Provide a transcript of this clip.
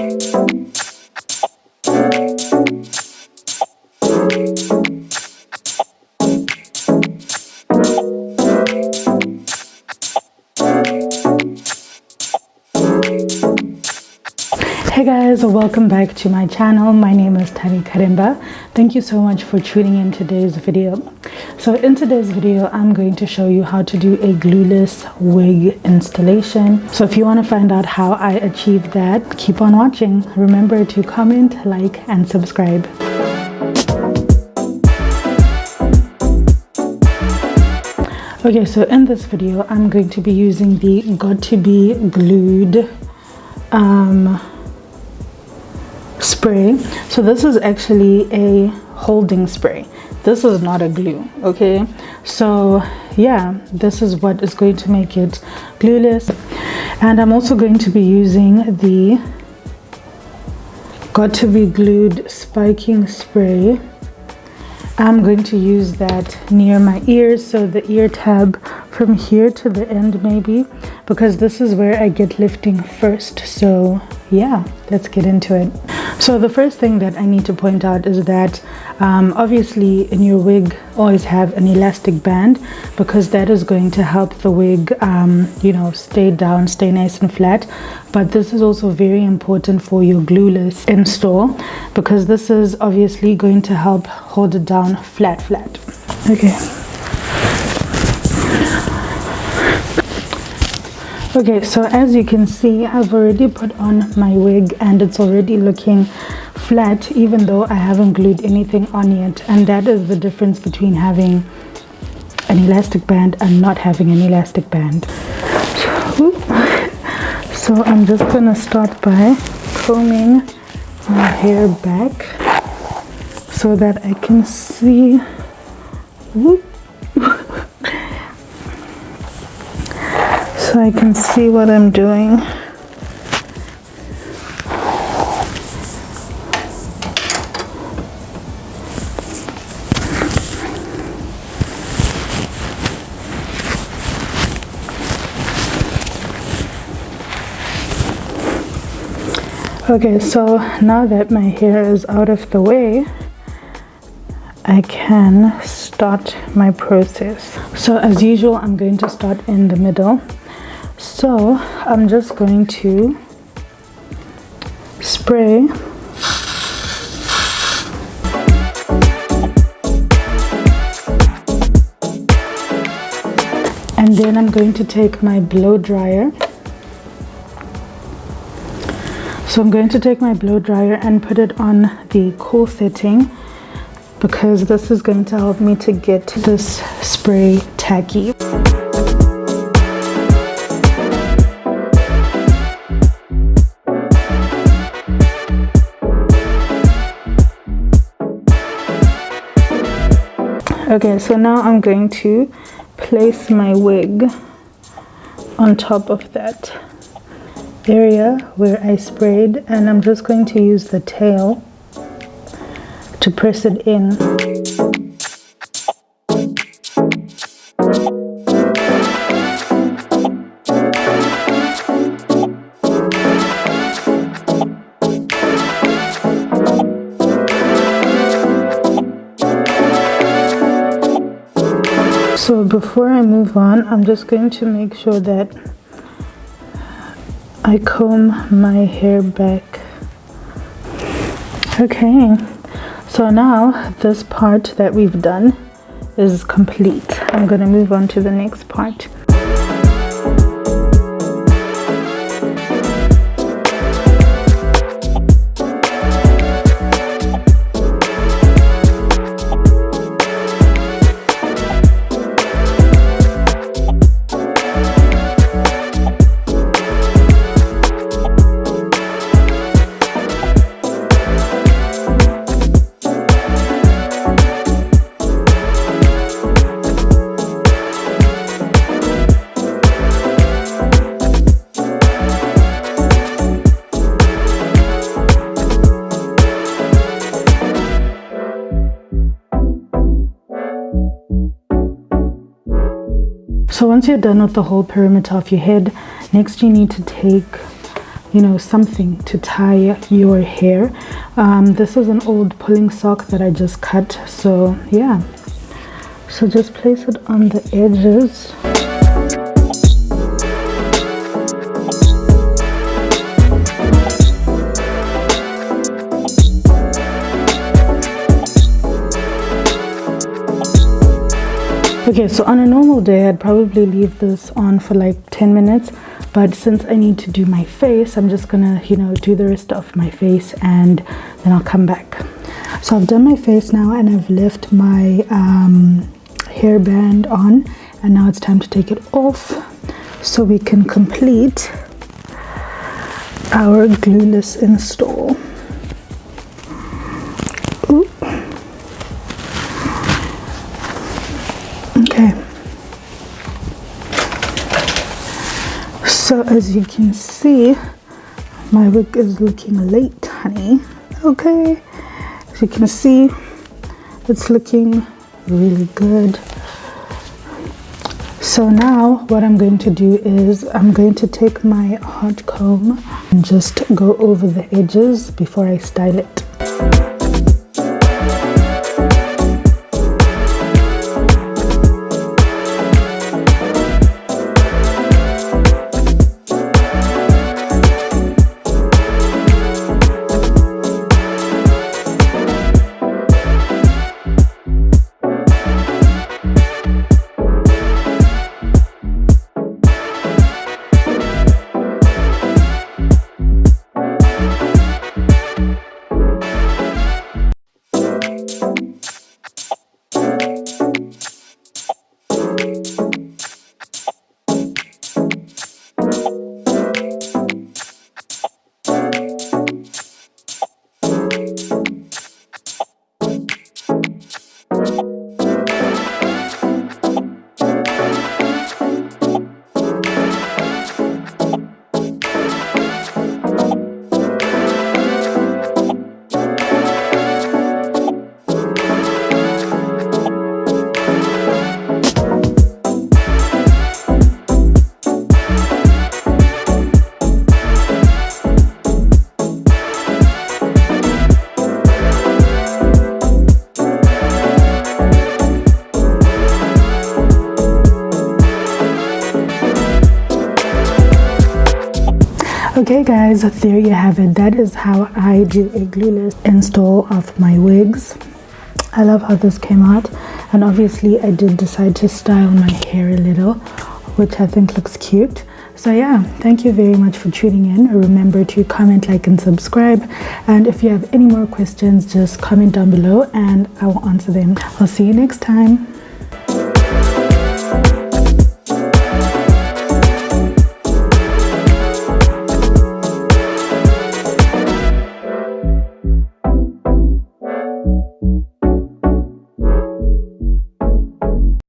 Hey guys, welcome back to my channel. My name is Tarikaremba. Thank you so much for tuning in today's video. So in today's video, I'm going to show you how to do a glueless wig installation. So if you want to find out how I achieved that, keep on watching. Remember to comment, like, and subscribe. Okay, so in this video, I'm going to be using the GOT2B glued spray. So this is actually a holding spray. This is not a glue, okay? So yeah, this is what is going to make it glueless. And I'm also going to be using the GOT2B glued spiking spray. I'm going to use that near my ears, so the ear tab from here to the end maybe, because this is where I get lifting first. So yeah, let's get into it. So the first thing that I need to point out is that obviously in your wig always have an elastic band, because that is going to help the wig you know, stay down, stay nice and flat. But this is also very important for your glueless install, because this is obviously going to help hold it down flat. Okay, so as you can see, I've already put on my wig and it's already looking flat, even though I haven't glued anything on yet. And that is the difference between having an elastic band and not having an elastic band. So I'm just gonna start by combing my hair back so that I can see. So I can see what I'm doing. Okay, so now that my hair is out of the way, I can start my process. So as usual, I'm going to start in the middle. So I'm just going to spray and then I'm going to take my blow dryer. So I'm going to take my blow dryer and put it on the cool setting, because this is going to help me to get this spray tacky. Okay, so now I'm going to place my wig on top of that area where I sprayed, and I'm just going to use the tail to press it in. So before I move on, I'm just going to make sure that I comb my hair back. Okay, so now this part that we've done is complete. I'm going to move on to the next part. So once you're done with the whole perimeter of your head, next you need to take you know, something to tie your hair. This is an old pulling sock that I just cut, so yeah. So just place it on the edges. Okay, so on a normal day, I'd probably leave this on for like 10 minutes. But since I need to do my face, I'm just gonna, you know, do the rest of my face and then I'll come back. So I've done my face now and I've left my hairband on. And now it's time to take it off so we can complete our glueless install. Ooh. Okay, so as you can see, my wig is looking late, honey. Okay, as you can see, it's looking really good. So now what I'm going to do is I'm going to take my hot comb and just go over the edges before I style it. Okay guys, there you have it. That is how I do a glueless install of my wigs. I love how this came out, and obviously I did decide to style my hair a little, which I think looks cute. So yeah, thank you very much for tuning in. Remember to comment, like and subscribe, and if you have any more questions, just comment down below and I will answer them. I'll see you next time.